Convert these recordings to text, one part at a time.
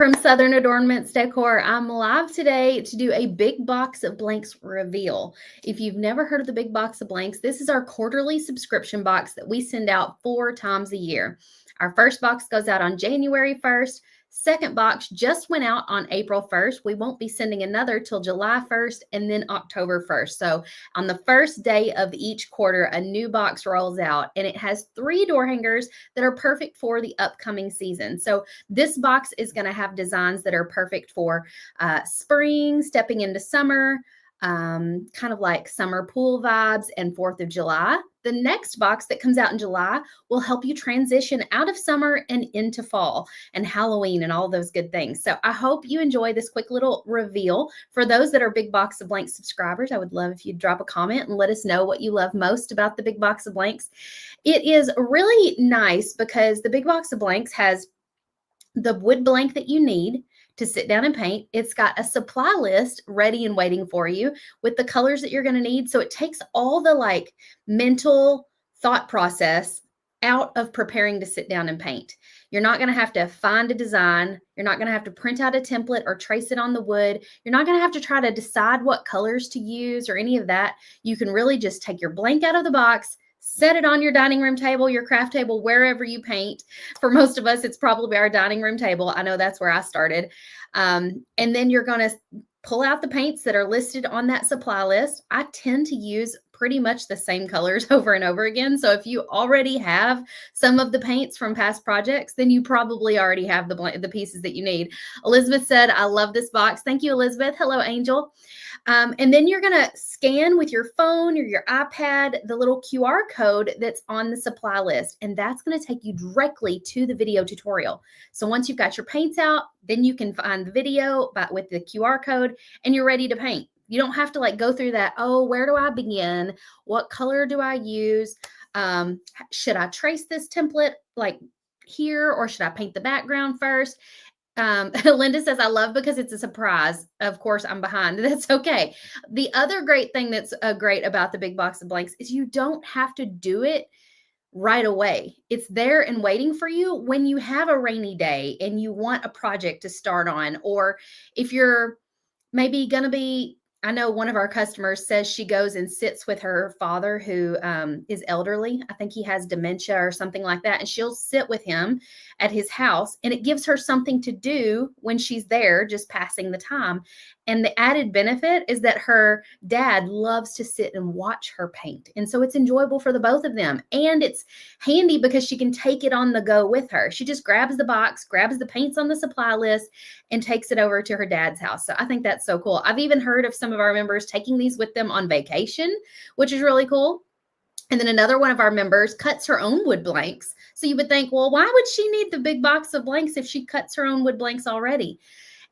From Southern Adoornments Decor, I'm live today to do a big box of blanks reveal. If you've never heard of the big box of blanks, this is our quarterly subscription box that we send out 4 times a year. Our first box goes out on January 1st. Second box just went out on April 1st. We won't be sending another till July 1st and then October 1st. So on the first day of each quarter, a new box rolls out, and it has 3 door hangers that are perfect for the upcoming season. So this box is going to have designs that are perfect for spring, stepping into summer, kind of like summer pool vibes, and 4th of July. The next box that comes out in July will help you transition out of summer and into fall and Halloween and all those good things. So I hope you enjoy this quick little reveal. For those that are Big Box of Blanks subscribers, I would love if you'd drop a comment and let us know what you love most about the Big Box of Blanks. It is really nice because the Big Box of Blanks has the wood blank that you need to sit down and paint. It's got a supply list ready and waiting for you with the colors that you're going to need. So it takes all the mental thought process out of preparing to sit down and paint. You're not going to have to find a design. You're not going to have to print out a template or trace it on the wood. You're not going to have to try to decide what colors to use or any of that. You can really just take your blank out of the box, set it on your dining room table, your craft table, wherever you paint. For most of us, it's probably our dining room table. I know that's where I started. And then you're going to pull out the paints that are listed on that supply list. I tend to use pretty much the same colors over and over again. So if you already have some of the paints from past projects, then you probably already have the pieces that you need. Elizabeth said, I love this box. Thank you, Elizabeth. Hello, Angel. And then you're going to scan with your phone or your iPad the little QR code that's on the supply list, and that's going to take you directly to the video tutorial. So once you've got your paints out, then you can find the video with the QR code and you're ready to paint. You don't have to go through that, oh, where do I begin? What color do I use? Should I trace this template here, or should I paint the background first? Linda says, I love because it's a surprise. Of course, I'm behind. That's okay. The other great thing that's great about the Big Box of Blanks is you don't have to do it right away. It's there and waiting for you when you have a rainy day and you want a project to start on, or if you're maybe going to be, I know one of our customers says she goes and sits with her father who is elderly. I think he has dementia or something like that. And she'll sit with him at his house, and it gives her something to do when she's there, just passing the time. And the added benefit is that her dad loves to sit and watch her paint. And so it's enjoyable for the both of them. And it's handy because she can take it on the go with her. She just grabs the box, grabs the paints on the supply list, and takes it over to her dad's house. So I think that's so cool. I've even heard of some of our members taking these with them on vacation, which is really cool. And then another one of our members cuts her own wood blanks. So you would think, well, why would she need the big box of blanks if she cuts her own wood blanks already?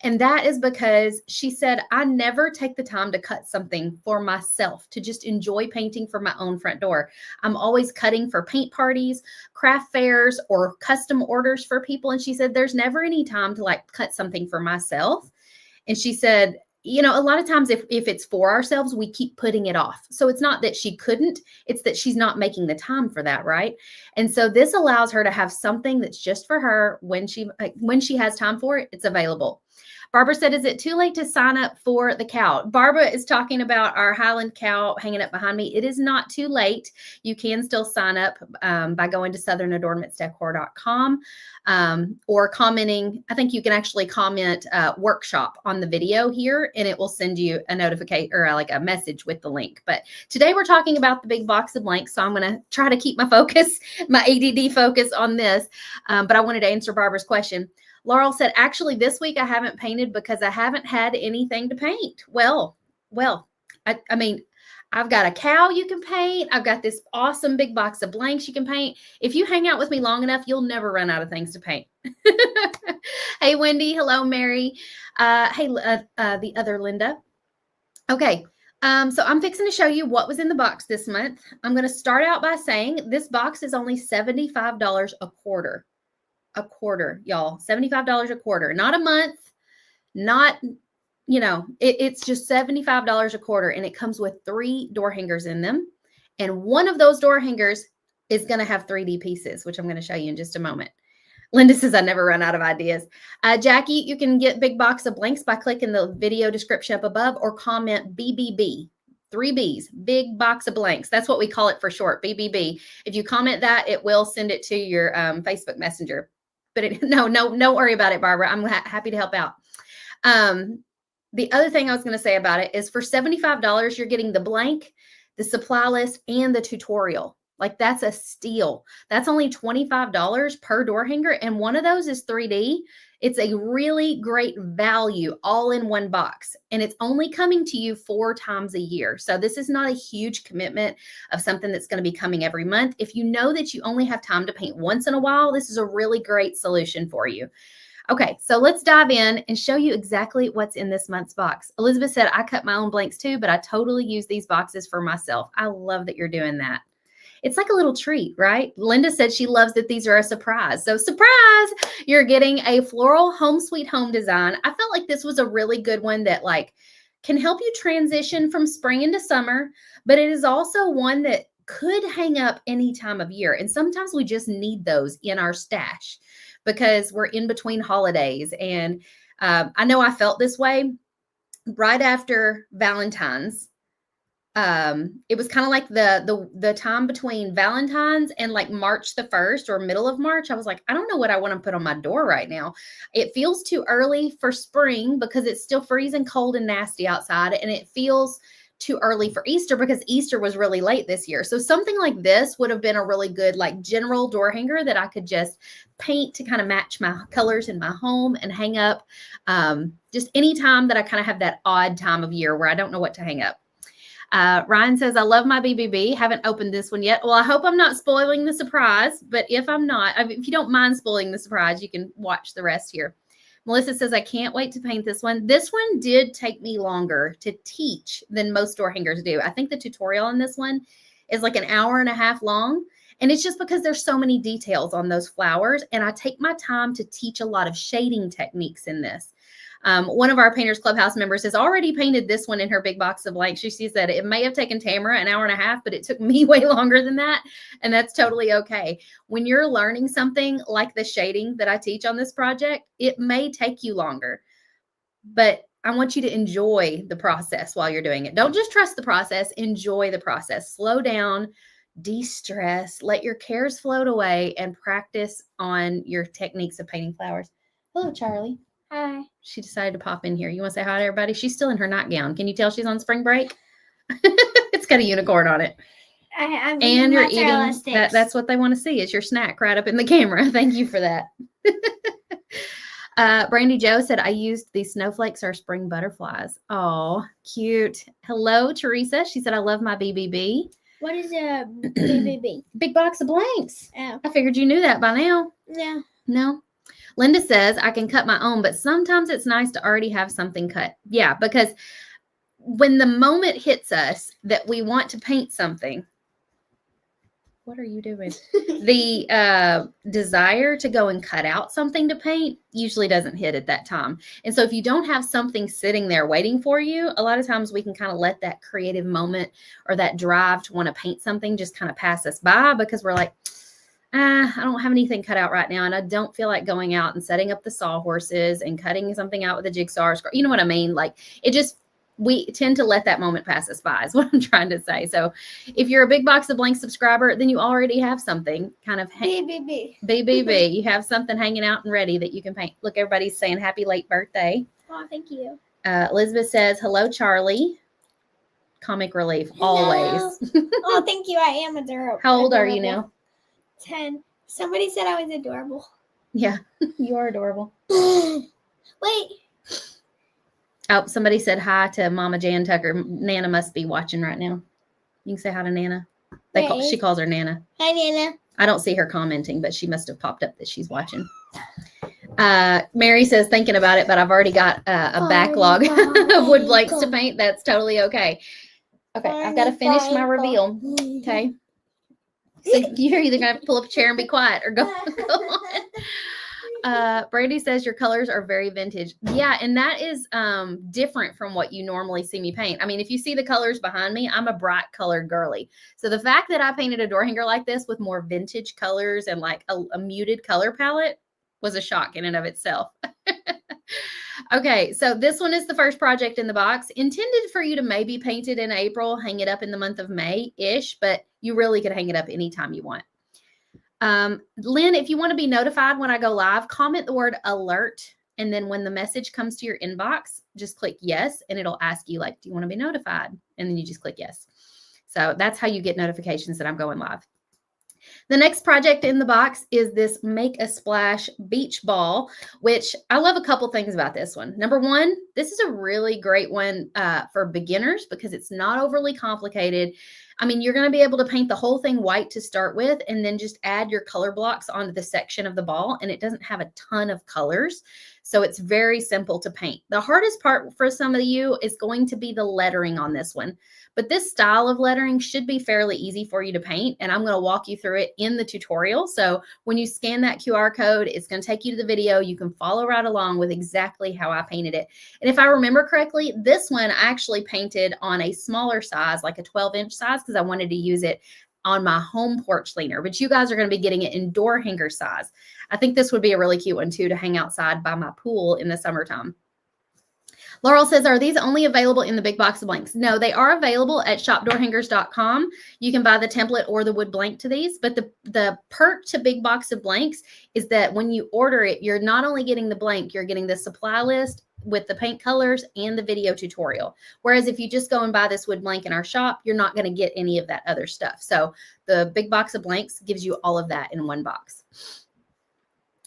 And that is because she said, I never take the time to cut something for myself, to just enjoy painting for my own front door. I'm always cutting for paint parties, craft fairs, or custom orders for people. And she said, there's never any time to cut something for myself. And she said, a lot of times if it's for ourselves, we keep putting it off. So it's not that she couldn't, it's that she's not making the time for that, right? And so this allows her to have something that's just for her when she has time for it, it's available. Barbara said, is it too late to sign up for the cow? Barbara is talking about our Highland cow hanging up behind me. It is not too late. You can still sign up by going to southernadornmentsdecor.com or commenting. I think you can actually comment workshop on the video here, and it will send you a notification or a message with the link. But today we're talking about the big box of blanks, so I'm going to try to keep my focus, my ADD focus on this. But I wanted to answer Barbara's question. Laurel said, actually, this week I haven't painted because I haven't had anything to paint. Well, I mean, I've got a cow you can paint. I've got this awesome big box of blanks you can paint. If you hang out with me long enough, you'll never run out of things to paint. Hey, Wendy. Hello, Mary. The other Linda. Okay. So I'm fixing to show you what was in the box this month. I'm going to start out by saying this box is only $75 a quarter. A quarter, y'all. $75 a quarter, not a month, not, it's just $75 a quarter, and it comes with 3 door hangers in them. And one of those door hangers is going to have 3D pieces, which I'm going to show you in just a moment. Linda says, I never run out of ideas. Jackie, you can get Big Box of Blanks by clicking the video description up above or comment BBB. 3 B's, Big Box of Blanks. That's what we call it for short, BBB. If you comment that, it will send it to your Facebook Messenger. But no, don't worry about it, Barbara. I'm happy to help out. The other thing I was going to say about it is for $75, you're getting the blank, the supply list, and the tutorial. Like, that's a steal. That's only $25 per door hanger, and one of those is 3D. It's a really great value all in one box, and it's only coming to you 4 times a year. So this is not a huge commitment of something that's going to be coming every month. If you know that you only have time to paint once in a while, this is a really great solution for you. Okay, so let's dive in and show you exactly what's in this month's box. Elizabeth said, I cut my own blanks too, but I totally use these boxes for myself. I love that you're doing that. It's like a little treat, right? Linda said she loves that these are a surprise. So surprise, you're getting a floral home sweet home design. I felt like this was a really good one that like can help you transition from spring into summer, but it is also one that could hang up any time of year. And sometimes we just need those in our stash because we're in between holidays. And I know I felt this way right after Valentine's. It was kind of like the time between Valentine's and like March the 1st or middle of March. I was like, I don't know what I want to put on my door right now. It feels too early for spring because it's still freezing cold and nasty outside. And it feels too early for Easter because Easter was really late this year. So something like this would have been a really good like general door hanger that I could just paint to kind of match my colors in my home and hang up just any time that I kind of have that odd time of year where I don't know what to hang up. Ryan says, I love my BBB. Haven't opened this one yet. Well, I hope I'm not spoiling the surprise, but if I'm not, if you don't mind spoiling the surprise, you can watch the rest here. Melissa says, I can't wait to paint this one. This one did take me longer to teach than most door hangers do. I think the tutorial on this one is like an hour and a half long. And it's just because there's so many details on those flowers. And I take my time to teach a lot of shading techniques in this. One of our Painters Clubhouse members has already painted this one in her big box of blanks. She said it may have taken Tamara an hour and a half, but it took me way longer than that. And that's totally okay. When you're learning something like the shading that I teach on this project, it may take you longer, but I want you to enjoy the process while you're doing it. Don't just trust the process, enjoy the process. Slow down, de-stress, let your cares float away, and practice on your techniques of painting flowers. Hello, Charlie. Hi. She decided to pop in here. You want to say hi to everybody? She's still in her nightgown. Can you tell she's on spring break? It's got a unicorn on it. And you're eating. That's what they want to see is your snack right up in the camera. Thank you for that. Brandy Joe said, I used these snowflakes are spring butterflies. Oh, cute. Hello, Teresa. She said, I love my BBB. What is a BBB? Big box of blanks. Oh. I figured you knew that by now. Yeah. No. Linda says, I can cut my own, but sometimes it's nice to already have something cut. Yeah, because when the moment hits us that we want to paint something, what are you doing? The desire to go and cut out something to paint usually doesn't hit at that time. And so if you don't have something sitting there waiting for you, a lot of times we can kind of let that creative moment or that drive to want to paint something just kind of pass us by because we're like, I don't have anything cut out right now. And I don't feel like going out and setting up the sawhorses and cutting something out with a jigsaw. You know what I mean? Like we tend to let that moment pass us by is what I'm trying to say. So if you're a Big Box of Blanks subscriber, then you already have something kind of BBB. You have something hanging out and ready that you can paint. Look, everybody's saying happy late birthday. Oh, thank you. Elizabeth says, hello, Charlie. Comic relief, always. Oh, thank you. I am adorable. How old are you now? 10. Somebody said I was adorable. Yeah, you are adorable. Wait. Oh, somebody said hi to Mama Jan Tucker. Nana must be watching right now. You can say hi to Nana. She calls her Nana. Hi, Nana. I don't see her commenting, but she must have popped up that she's watching. Mary says, thinking about it, but I've already got a backlog of wood blanks to paint. That's totally okay. Okay, I've got to finish my reveal. Okay. So you're either going to pull up a chair and be quiet or go on. Brandy says your colors are very vintage. Yeah, and that is different from what you normally see me paint. I mean, if you see the colors behind me, I'm a bright colored girly. So the fact that I painted a door hanger like this with more vintage colors and like a muted color palette, was a shock in and of itself. Okay, so this one is the first project in the box, intended for you to maybe paint it in April, hang it up in the month of May-ish, but you really could hang it up anytime you want. Lynn, if you want to be notified when I go live, comment the word alert. And then when the message comes to your inbox, just click yes. And it'll ask you like, do you want to be notified? And then you just click yes. So that's how you get notifications that I'm going live. The next project in the box is this Make a Splash beach ball, which I love a couple things about this one. Number one, this is a really great one for beginners because it's not overly complicated. I mean, you're going to be able to paint the whole thing white to start with and then just add your color blocks onto the section of the ball, and it doesn't have a ton of colors. So it's very simple to paint. The hardest part for some of you is going to be the lettering on this one. But this style of lettering should be fairly easy for you to paint, and I'm going to walk you through it in the tutorial. So when you scan that QR code, it's going to take you to the video. You can follow right along with exactly how I painted it. And if I remember correctly, this one I actually painted on a smaller size, like a 12-inch size, because I wanted to use it on my home porch leaner, but you guys are going to be getting it in door hanger size. I think this would be a really cute one too to hang outside by my pool in the summertime. Laurel says, are these only available in the big box of blanks? No, they are available at shopdoorhangers.com. You can buy the template or the wood blank to these, but the perk to big box of blanks is that when you order it, you're not only getting the blank, you're getting the supply list with the paint colors and the video tutorial. Whereas if you just go and buy this wood blank in our shop, you're not going to get any of that other stuff. So the big box of blanks gives you all of that in one box.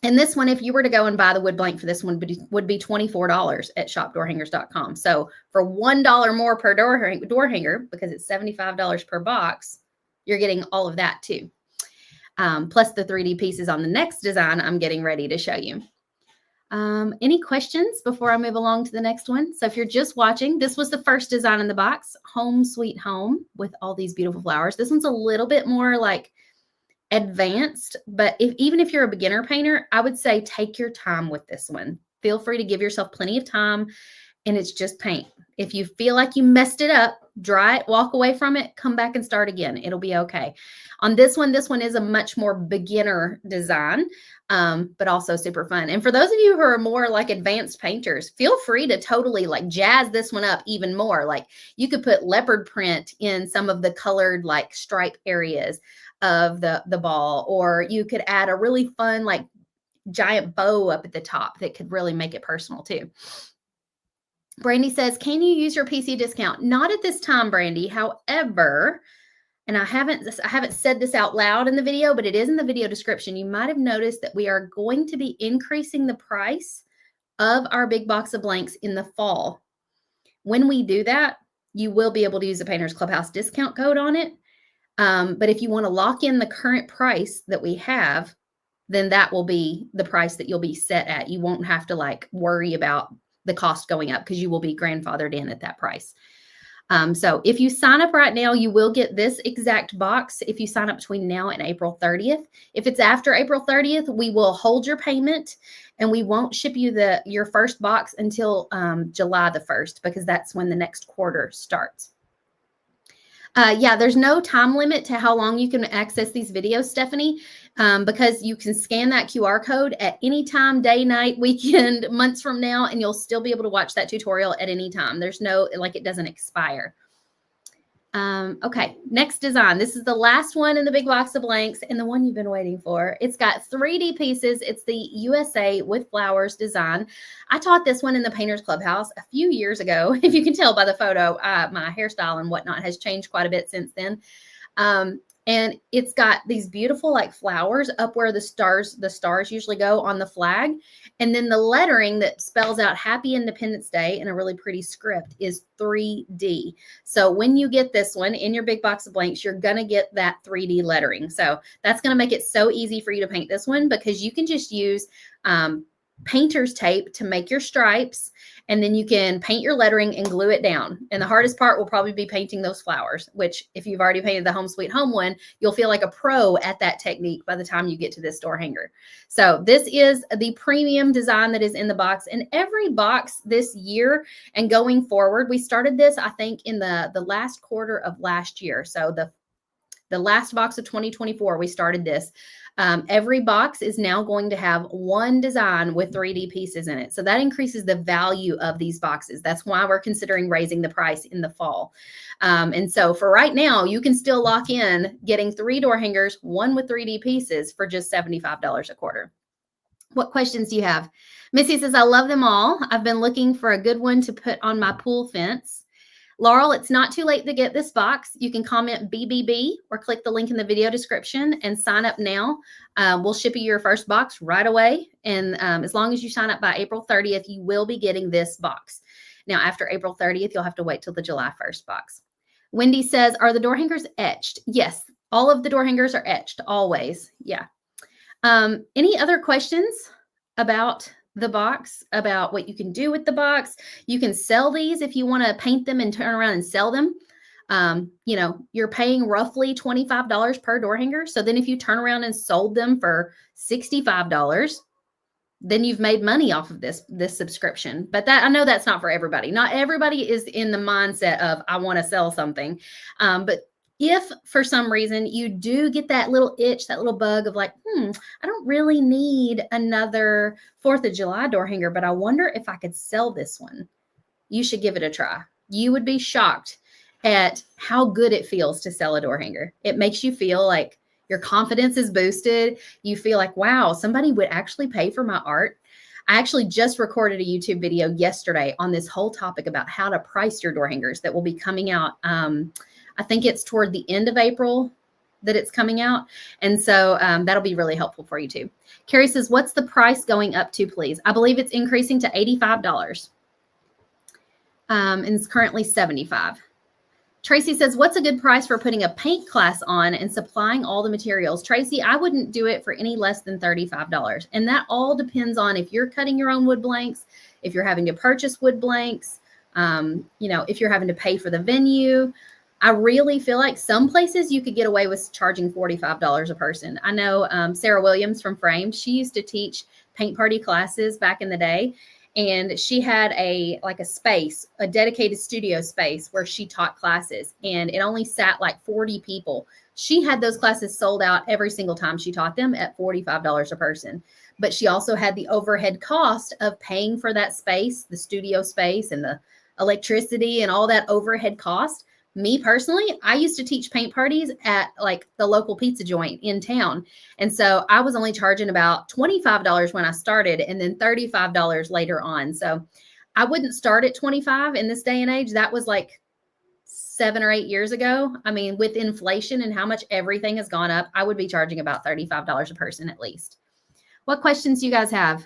And this one, if you were to go and buy the wood blank for this one, would be $24 at shopdoorhangers.com. So for $1 more per door hanger, because it's $75 per box, you're getting all of that too. Plus the 3D pieces on the next design I'm getting ready to show you. Any questions before I move along to the next one? So if you're just watching, this was the first design in the box, Home Sweet Home, with all these beautiful flowers. This one's a little bit more like advanced, but even if you're a beginner painter, I would say take your time with this one. Feel free to give yourself plenty of time, and it's just paint. If you feel like you messed it up, dry it, walk away from it, come back and start again. It'll be okay. On this one is a much more beginner design, but also super fun. And for those of you who are more like advanced painters, feel free to totally like jazz this one up even more. Like you could put leopard print in some of the colored like stripe areas of the ball, or you could add a really fun like giant bow up at the top that could really make it personal too. Brandy says, can you use your PC discount? Not at this time, Brandy. However, and I haven't said this out loud in the video, but it is in the video description. You might have noticed that we are going to be increasing the price of our big box of blanks in the fall. When we do that, you will be able to use the Painters Clubhouse discount code on it. But if you want to lock in the current price that we have, then that will be the price that you'll be set at. You won't have to like worry about the cost going up because you will be grandfathered in at that price. So if you sign up right now, you will get this exact box if you sign up between now and April 30th. If it's after April 30th, we will hold your payment and we won't ship you your first box until July the 1st, because that's when the next quarter starts. Yeah, there's no time limit to how long you can access these videos, Stephanie, because you can scan that QR code at any time, day, night, weekend, months from now, and you'll still be able to watch that tutorial at any time. There's no, like, it doesn't expire. Okay, next design. This is the last one in the big box of blanks and the one you've been waiting for. It's got 3D pieces. It's the USA with flowers design. I taught this one in the Painters Clubhouse a few years ago. If you can tell by the photo, my hairstyle and whatnot has changed quite a bit since then. And it's got these beautiful like flowers up where the stars usually go on the flag. And then the lettering that spells out Happy Independence Day in a really pretty script is 3D. So when you get this one in your big box of blanks, you're going to get that 3D lettering. So that's going to make it so easy for you to paint this one, because you can just use painter's tape to make your stripes, and then you can paint your lettering and glue it down. And the hardest part will probably be painting those flowers, which if you've already painted the Home Sweet Home one, you'll feel like a pro at that technique by the time you get to this door hanger. So this is the premium design that is in the box. And every box this year and going forward, we started this, I think, in the last quarter of last year. So The last box of 2024, we started this. Every box is now going to have one design with 3D pieces in it. So that increases the value of these boxes. That's why we're considering raising the price in the fall. And so for right now, you can still lock in getting 3 door hangers, one with 3D pieces for just $75 a quarter. What questions do you have? Missy says, I love them all. I've been looking for a good one to put on my pool fence. Laurel, it's not too late to get this box. You can comment BBB or click the link in the video description and sign up now. We'll ship you your first box right away. And as long as you sign up by April 30th, you will be getting this box. Now, after April 30th, you'll have to wait till the July 1st box. Wendy says, are the door hangers etched? Yes, all of the door hangers are etched, always. Yeah. Any other questions about the box, about what you can do with the box? You can sell these if you want to paint them and turn around and sell them. You know, you're paying roughly $25 per door hanger. So then if you turn around and sold them for $65, then you've made money off of this subscription. But that, I know that's not for everybody. Not everybody is in the mindset of, I want to sell something. But if for some reason you do get that little itch, that little bug of like, I don't really need another 4th of July door hanger, but I wonder if I could sell this one, you should give it a try. You would be shocked at how good it feels to sell a door hanger. It makes you feel like your confidence is boosted. You feel like, wow, somebody would actually pay for my art. I actually just recorded a YouTube video yesterday on this whole topic about how to price your door hangers that will be coming out. I think it's toward the end of April that it's coming out. And so that'll be really helpful for you too. Carrie says, what's the price going up to, please? I believe it's increasing to $85. And it's currently $75. Tracy says, what's a good price for putting a paint class on and supplying all the materials? Tracy, I wouldn't do it for any less than $35. And that all depends on if you're cutting your own wood blanks, if you're having to purchase wood blanks, you know, if you're having to pay for the venue. I really feel like some places you could get away with charging $45 a person. I know Sarah Williams from Frame, she used to teach paint party classes back in the day. And she had a space, a dedicated studio space where she taught classes, and it only sat like 40 people. She had those classes sold out every single time she taught them at $45 a person. But she also had the overhead cost of paying for that space, the studio space and the electricity and all that overhead cost. Me personally, I used to teach paint parties at like the local pizza joint in town. And so I was only charging about $25 when I started and then $35 later on. So I wouldn't start at $25 in this day and age. That was like 7 or 8 years ago. I mean, with inflation and how much everything has gone up, I would be charging about $35 a person at least. What questions do you guys have?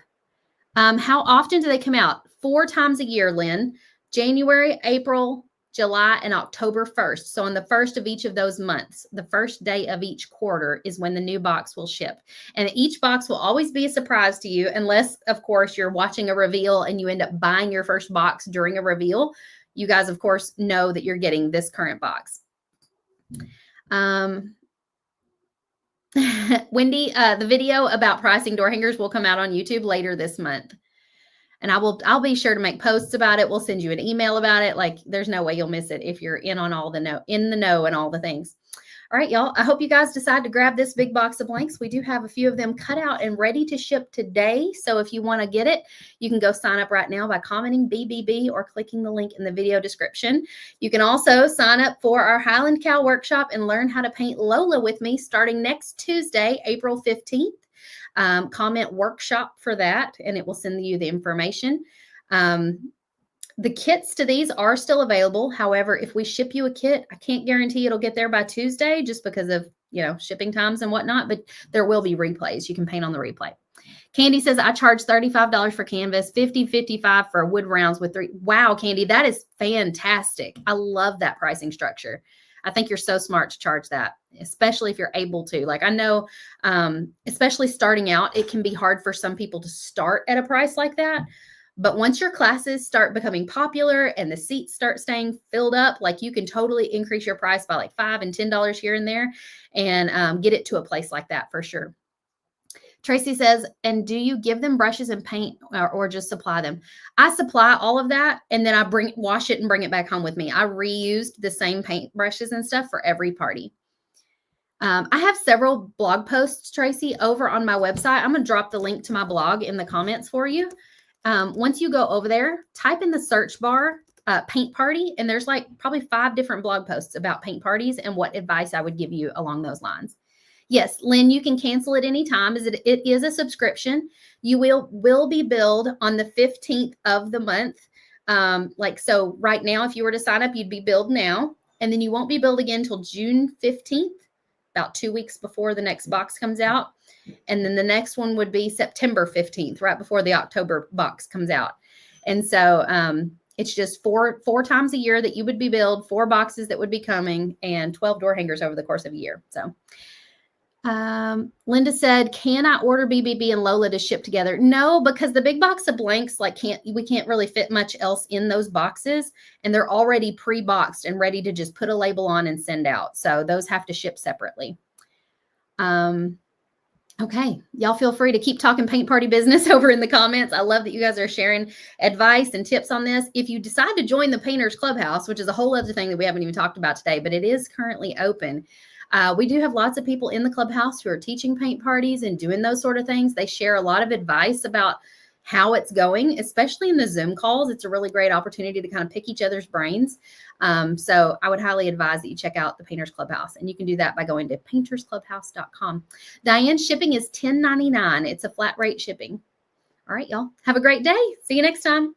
How often do they come out? 4 times a year, Lynn. January, April, July, and October 1st. So on the first of each of those months, the first day of each quarter is when the new box will ship. And each box will always be a surprise to you, unless, of course, you're watching a reveal and you end up buying your first box during a reveal. You guys, of course, know that you're getting this current box. Wendy, the video about pricing door hangers will come out on YouTube later this month. And I'll be sure to make posts about it. We'll send you an email about it. Like, there's no way you'll miss it if you're in on all the know and all the things. All right, y'all. I hope you guys decide to grab this big box of blanks. We do have a few of them cut out and ready to ship today. So if you want to get it, you can go sign up right now by commenting BBB or clicking the link in the video description. You can also sign up for our Highland Cow workshop and learn how to paint Lola with me starting next Tuesday, April 15th. Comment workshop for that, and it will send you the information. The kits to these are still available. However, if we ship you a kit, I can't guarantee it'll get there by Tuesday just because of, shipping times and whatnot, but there will be replays. You can paint on the replay. Candy says, I charge $35 for canvas, $55 for wood rounds with 3. Wow, Candy, that is fantastic. I love that pricing structure. I think you're so smart to charge that, especially if you're able to. Like, I know, especially starting out, it can be hard for some people to start at a price like that. But once your classes start becoming popular and the seats start staying filled up, like, you can totally increase your price by like $5 and $10 here and there and get it to a place like that for sure. Tracy says, and do you give them brushes and paint or just supply them? I supply all of that, and then I wash it and bring it back home with me. I reused the same paint brushes and stuff for every party. I have several blog posts, Tracy, over on my website. I'm going to drop the link to my blog in the comments for you. Once you go over there, type in the search bar paint party, and there's like probably 5 different blog posts about paint parties and what advice I would give you along those lines. Yes, Lynn, you can cancel at any time. It is a subscription. You will be billed on the 15th of the month. So right now, if you were to sign up, you'd be billed now, and then you won't be billed again until June 15th, about 2 weeks before the next box comes out. And then the next one would be September 15th, right before the October box comes out. And so it's just four times a year that you would be billed, 4 boxes that would be coming, and 12 door hangers over the course of a year. So Linda said, can I order BBB and Lola to ship together? No, because the big box of blanks, we can't really fit much else in those boxes, and they're already pre-boxed and ready to just put a label on and send out. So those have to ship separately. Okay, y'all feel free to keep talking paint party business over in the comments. I love that you guys are sharing advice and tips on this. If you decide to join the Painters Clubhouse, which is a whole other thing that we haven't even talked about today, but it is currently open. We do have lots of people in the clubhouse who are teaching paint parties and doing those sort of things. They share a lot of advice about how it's going, especially in the Zoom calls. It's a really great opportunity to kind of pick each other's brains. So I would highly advise that you check out the Painters Clubhouse, and you can do that by going to paintersclubhouse.com. Diane, shipping is $10.99. It's a flat rate shipping. All right, y'all. Have a great day. See you next time.